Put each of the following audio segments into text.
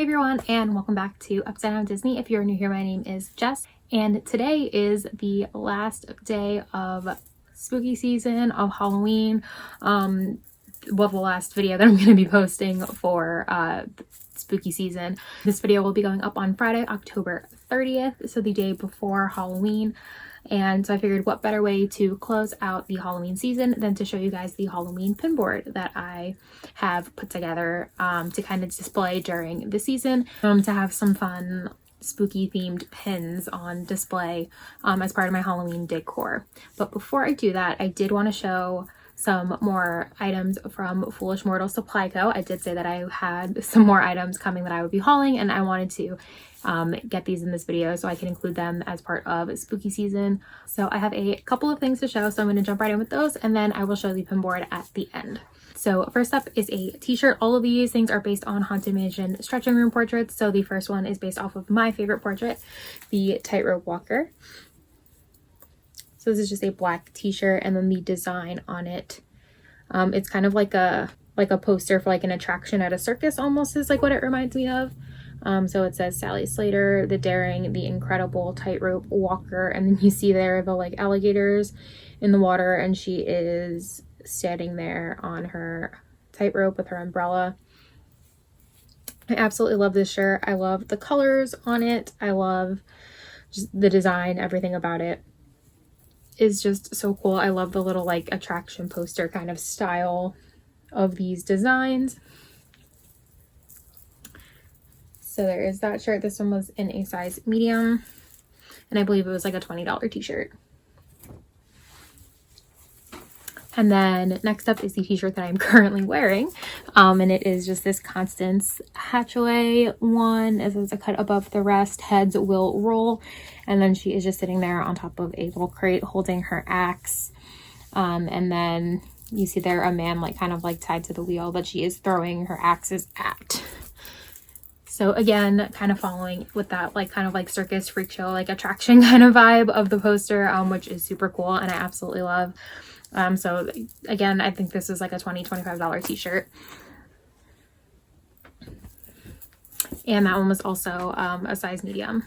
everyone, and welcome back to Upside Down Disney. If you're new here, my name is Jess, and today is the last day of spooky season of Halloween. The last video that I'm going to be posting for spooky season. This video will be going up on Friday, October 30th, so the day before Halloween. And so I figured what better way to close out the Halloween season than to show you guys the Halloween pin board that I have put together to kind of display during the season, to have some fun spooky themed pins on display as part of my Halloween decor. But before I do that, I did want to show some more items from Foolish Mortal Supply Co. I did say that I had some more items coming that I would be hauling, and I wanted to get these in this video so I can include them as part of spooky season. So I have a couple of things to show, so I'm going to jump right in with those, and then I will show the pin board at the end. So first up is a t-shirt. All of these things are based on Haunted Mansion stretching room portraits. So the first one is based off of my favorite portrait, the Tightrope Walker. So this is just a black t-shirt, and then the design on it, it's kind of like a poster for like an attraction at a circus almost, is like what it reminds me of. So it says Sally Slater, the daring, the incredible tightrope walker, and then you see there the like alligators in the water, and she is standing there on her tightrope with her umbrella. I absolutely love this shirt. I love the colors on it. I love just the design. Everything about it is just so cool. I love the little like attraction poster kind of style of these designs. So there is that shirt. This one was in a size medium, and I believe it was like a $20 t-shirt. And then next up is the t-shirt that I'm currently wearing, and it is just this Constance Hatchaway one. It says a cut above the rest, heads will roll, and then she is just sitting there on top of a little crate holding her axe, and then you see there a man like kind of like tied to the wheel that she is throwing her axes at. So again, kind of following with that like kind of like circus freak show like attraction kind of vibe of the poster, which is super cool and I absolutely love. So again, I think this is like a $20-$25 t-shirt. And that one was also a size medium.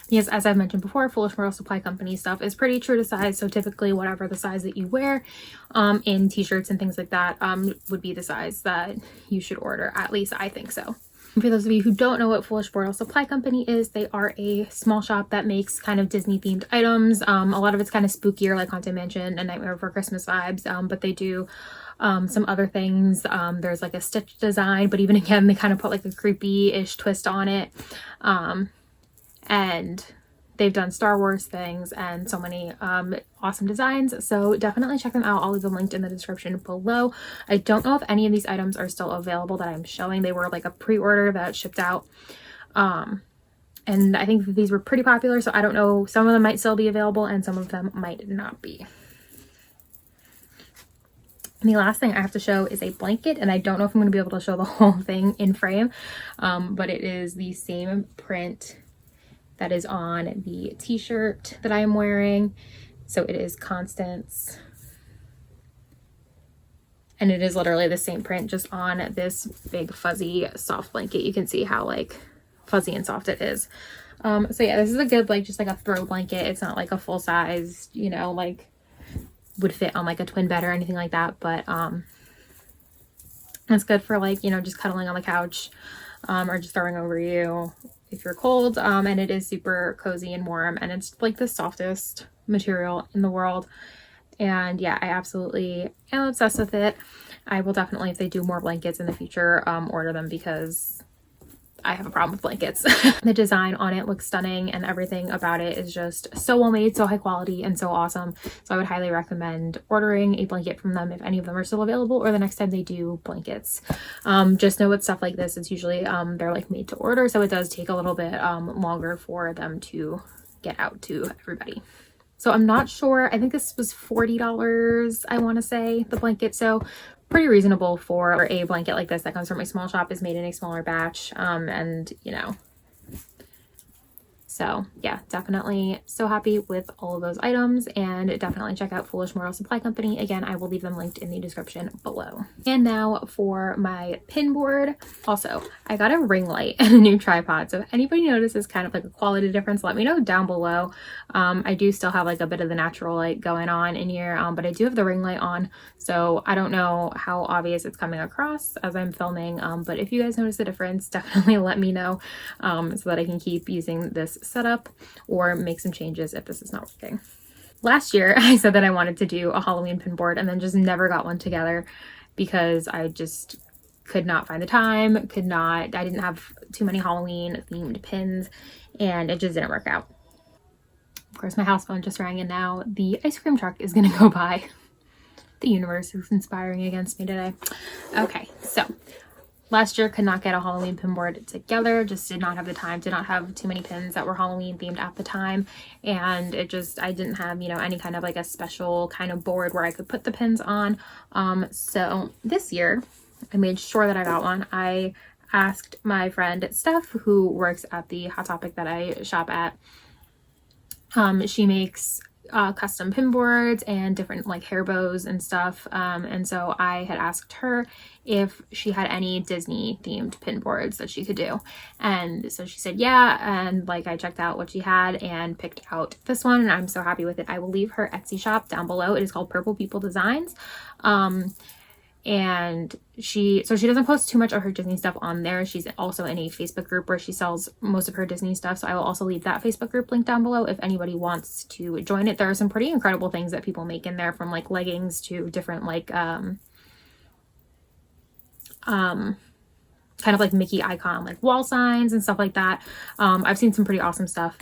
Yes, as I've mentioned before, Foolish Mortal Supply Company stuff is pretty true to size. So typically whatever the size that you wear in t-shirts and things like that would be the size that you should order. At least I think so. For those of you who don't know what Foolish Mortal Supply Company is, they are a small shop that makes kind of Disney themed items. A lot of it's kind of spookier, like Haunted Mansion and Nightmare Before Christmas vibes, but they do some other things. There's like a Stitch design, but even again, they kind of put like a creepy-ish twist on it. And they've done Star Wars things and so many awesome designs. So definitely check them out. I'll leave them linked in the description below. I don't know if any of these items are still available that I'm showing. They were like a pre-order that shipped out. And I think that these were pretty popular. So I don't know. Some of them might still be available and some of them might not be. And the last thing I have to show is a blanket, and I don't know if I'm going to be able to show the whole thing in frame, but it is the same print that is on the t-shirt that I am wearing. So it is Constance, and it is literally the same print, just on this big fuzzy soft blanket. You can see how like fuzzy and soft it is. So yeah, this is a good like just like a throw blanket. It's not like a full size, you know, like would fit on like a twin bed or anything like that, but it's good for like, you know, just cuddling on the couch or just throwing over you if you're cold. And it is super cozy and warm, and it's like the softest material in the world. And yeah, I absolutely am obsessed with it. I will definitely, if they do more blankets in the future, order them because I have a problem with blankets. The design on it looks stunning, and everything about it is just so well made, so high quality, and so awesome. So I would highly recommend ordering a blanket from them if any of them are still available, or the next time they do blankets. Just know with stuff like this, it's usually they're like made to order, so it does take a little bit longer for them to get out to everybody. So I'm not sure, I think this was $40, I want to say, the blanket. So pretty reasonable for a blanket like this that comes from a small shop, is made in a smaller batch, and you know, So yeah, definitely so happy with all of those items, and definitely check out Foolish Mortal Supply Company. Again, I will leave them linked in the description below. And now for my pin board. Also, I got a ring light and a new tripod. So if anybody notices kind of like a quality difference, let me know down below. I do still have like a bit of the natural light going on in here, but I do have the ring light on. So I don't know how obvious it's coming across as I'm filming, but if you guys notice a difference, definitely let me know so that I can keep using this setup or make some changes if this is not working. Last year, I said that I wanted to do a Halloween pin board and then just never got one together because I just could not find the time, I didn't have too many Halloween themed pins, and it just didn't work out. Of course, my house phone just rang, and now the ice cream truck is gonna go by. The universe is conspiring against me today. Okay, so last year could not get a Halloween pin board together, just did not have the time, did not have too many pins that were Halloween themed at the time, and I didn't have, you know, any kind of like a special kind of board where I could put the pins on. So this year I made sure that I got one. I asked my friend Steph, who works at the Hot Topic that I shop at. She makes custom pin boards and different like hair bows and stuff, and so I had asked her if she had any Disney themed pin boards that she could do, and so she said yeah, and like I checked out what she had and picked out this one, and I'm so happy with it. I will leave her Etsy shop down below. It is called Purple People Designs, and she doesn't post too much of her Disney stuff on there. She's also in a Facebook group where she sells most of her Disney stuff, so I will also leave that Facebook group link down below if anybody wants to join it. There are some pretty incredible things that people make in there, from like leggings to different like kind of like Mickey icon like wall signs and stuff like that. I've seen some pretty awesome stuff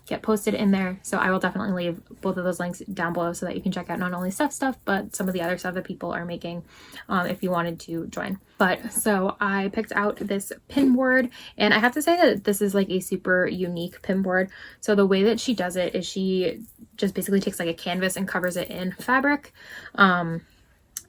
get posted in there, so I will definitely leave both of those links down below so that you can check out not only Steph's stuff but some of the other stuff that people are making if you wanted to join. But so I picked out this pin board, and I have to say that this is like a super unique pin board. So the way that she does it is she just basically takes like a canvas and covers it in fabric,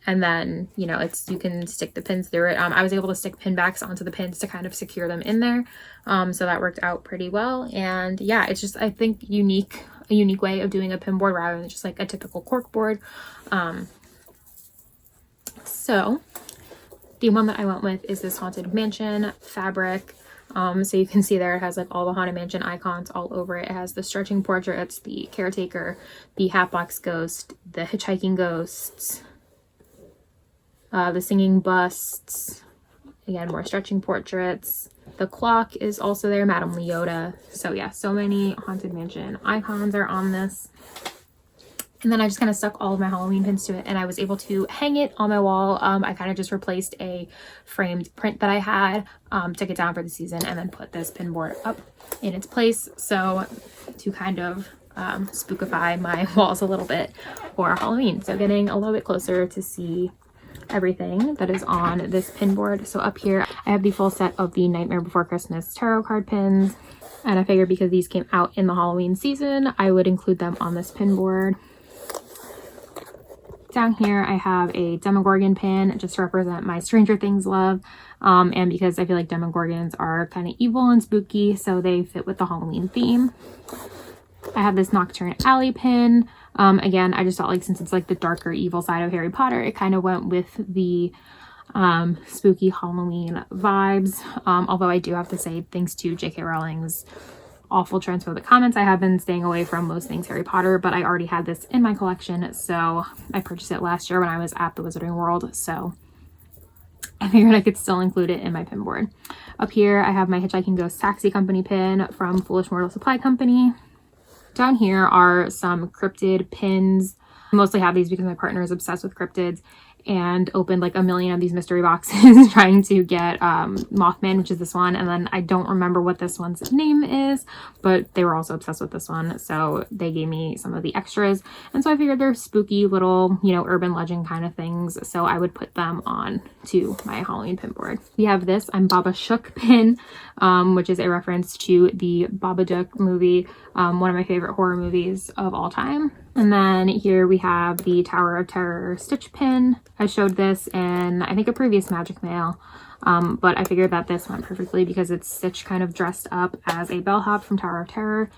and then, you know, you can stick the pins through it. I was able to stick pin backs onto the pins to kind of secure them in there. So that worked out pretty well. And yeah, it's just, I think, a unique way of doing a pin board rather than just like a typical cork board. So the one that I went with is this Haunted Mansion fabric. So you can see there it has like all the Haunted Mansion icons all over it. It has the stretching portraits, the caretaker, the Hatbox Ghost, the hitchhiking ghosts, the singing busts, again more stretching portraits. The clock is also there, Madame Leota. So yeah, so many Haunted Mansion icons are on this. And then I just kind of stuck all of my Halloween pins to it, and I was able to hang it on my wall. I kind of just replaced a framed print that I had, took it down for the season, and then put this pin board up in its place, so to kind of spookify my walls a little bit for Halloween. So getting a little bit closer to see everything that is on this pin board. So up here I have the full set of the Nightmare Before Christmas tarot card pins, and I figured because these came out in the Halloween season, I would include them on this pin board. Down here I have a Demogorgon pin just to represent my Stranger Things love, and because I feel like Demogorgons are kind of evil and spooky, so they fit with the Halloween theme. I have this Nocturne Alley pin. Again, I just thought like since it's like the darker evil side of Harry Potter, it kind of went with the spooky Halloween vibes. Although I do have to say, thanks to J.K. Rowling's awful transphobic comments, I have been staying away from most things Harry Potter, but I already had this in my collection, so I purchased it last year when I was at the Wizarding World, so I figured I could still include it in my pin board. Up here I have my Hitchhiking Ghost Taxi Company pin from Foolish Mortal Supply Company. Down here are some cryptid pins. I mostly have these because my partner is obsessed with cryptids and opened like a million of these mystery boxes trying to get Mothman, which is this one, and then I don't remember what this one's name is, but they were also obsessed with this one, so they gave me some of the extras, and so I figured they're spooky little, you know, urban legend kind of things, so I would put them on to my Halloween pin board. We have this I'm Baba Shook pin, which is a reference to the Babadook movie, one of my favorite horror movies of all time. And then here we have the Tower of Terror Stitch pin. I showed this in, I think, a previous Magic Mail. but I figured that this went perfectly because it's Stitch kind of dressed up as a bellhop from Tower of Terror.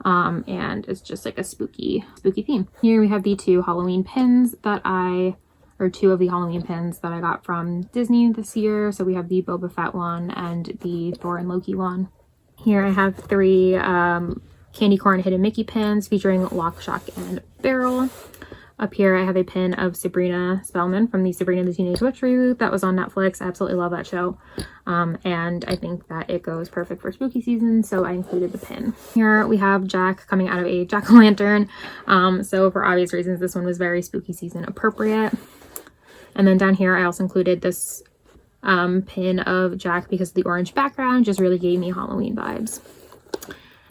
And it's just like a spooky theme. Here we have the two Halloween pins that or two of the Halloween pins that I got from Disney this year. So we have the Boba Fett one and the Thor and Loki one. Here I have three candy corn hidden Mickey pins featuring Lock, Shock, and Barrel. Up here I have a pin of Sabrina Spellman from the Sabrina the Teenage Witch reboot that was on Netflix. I absolutely love that show. And I think that it goes perfect for spooky season, so I included the pin. Here we have Jack coming out of a jack-o'-lantern. So for obvious reasons, this one was very spooky season appropriate. And then down here I also included this pin of Jack because the orange background just really gave me Halloween vibes.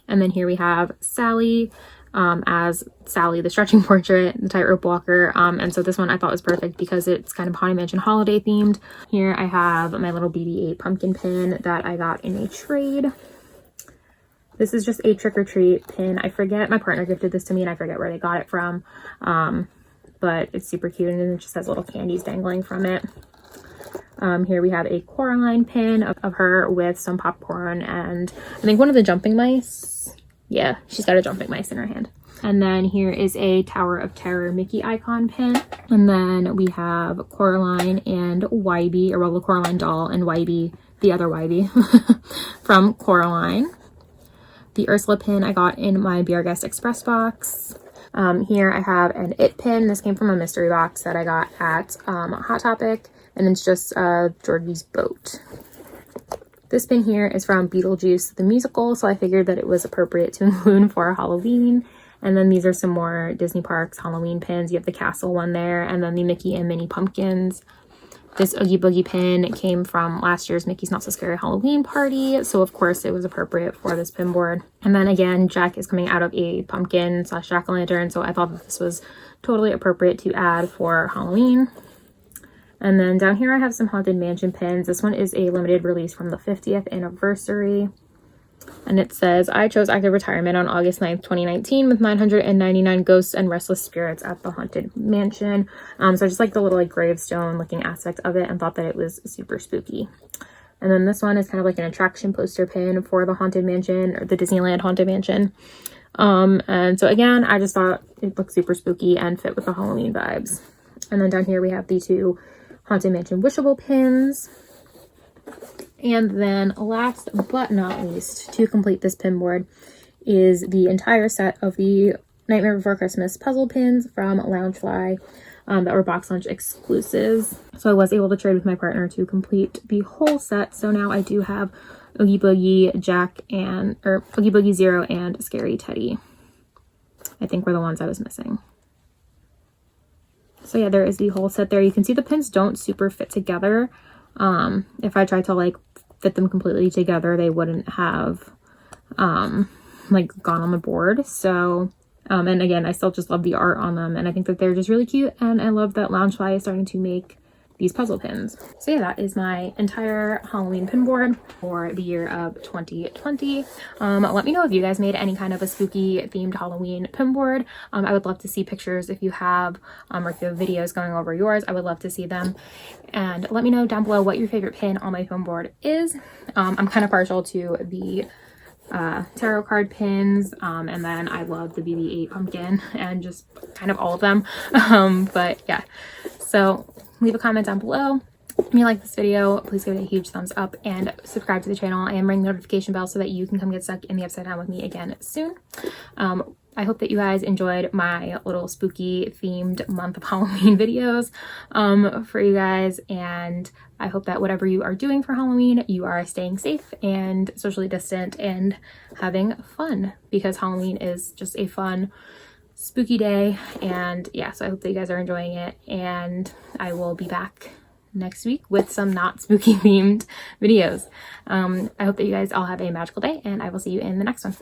And then here we have Sally as Sally the stretching portrait, the tightrope walker, and so this one I thought was perfect because it's kind of Haunted Mansion holiday themed. Here I have my little BB-8 pumpkin pin that I got in a trade. This is just a trick-or-treat pin. I forget, my partner gifted this to me and I forget where they got it from, but it's super cute and it just has little candies dangling from it. Here we have a Coraline pin of her with some popcorn and I think one of the jumping mice. Yeah, she's got a jumping mice in her hand. And then here is a Tower of Terror Mickey icon pin. And then we have Coraline and Wybie, or well, the Coraline doll and Wybie, the other Wybie, from Coraline. The Ursula pin I got in my Be Our Guest Express box. Here I have an It pin. This came from a mystery box that I got at Hot Topic. And it's just Georgie's boat. This pin here is from Beetlejuice the musical, so I figured that it was appropriate to include for Halloween. And then these are some more Disney Parks Halloween pins. You have the castle one there, and then the Mickey and Minnie pumpkins. This Oogie Boogie pin came from last year's Mickey's Not So Scary Halloween party, so of course it was appropriate for this pin board. And then again, Jack is coming out of a pumpkin / jack-o'-lantern, so I thought that this was totally appropriate to add for Halloween. And then down here I have some Haunted Mansion pins. This one is a limited release from the 50th anniversary. And it says, I chose active retirement on August 9th, 2019 with 999 ghosts and restless spirits at the Haunted Mansion. So I just like the little gravestone looking aspect of it and thought that it was super spooky. And then this one is kind of like an attraction poster pin for the Haunted Mansion or the Disneyland Haunted Mansion. And so again, I just thought it looked super spooky and fit with the Halloween vibes. And then down here we have the two Haunted Mansion wishable pins. And then last but not least, to complete this pin board, is the entire set of the Nightmare Before Christmas puzzle pins from Loungefly that were box lunch exclusives. So I was able to trade with my partner to complete the whole set. So now I do have Oogie Boogie, Jack, or Oogie Boogie Zero and Scary Teddy. I think were the ones I was missing. So yeah, there is the whole set there. You can see the pins don't super fit together. If I tried to fit them completely together, they wouldn't have gone on the board. So and again, I still just love the art on them and I think that they're just really cute, and I love that Loungefly is starting to make these puzzle pins. So yeah, that is my entire Halloween pin board for the year of 2020. Let me know if you guys made any kind of a spooky themed Halloween pin board. I would love to see pictures if you have, or if you have videos going over yours. I would love to see them. And let me know down below what your favorite pin on my pin board is. I'm kind of partial to the tarot card pins, and then I love the BB-8 pumpkin and just kind of all of them. But yeah, so leave a comment down below. If you like this video, please give it a huge thumbs up and subscribe to the channel and ring the notification bell so that you can come get stuck in the Upside Down with me again soon. I hope that you guys enjoyed my little spooky themed month of Halloween videos for you guys, and I hope that whatever you are doing for Halloween, you are staying safe and socially distant and having fun, because Halloween is just a fun spooky day. And yeah, so I hope that you guys are enjoying it, and I will be back next week with some not spooky themed videos. I hope that you guys all have a magical day, and I will see you in the next one.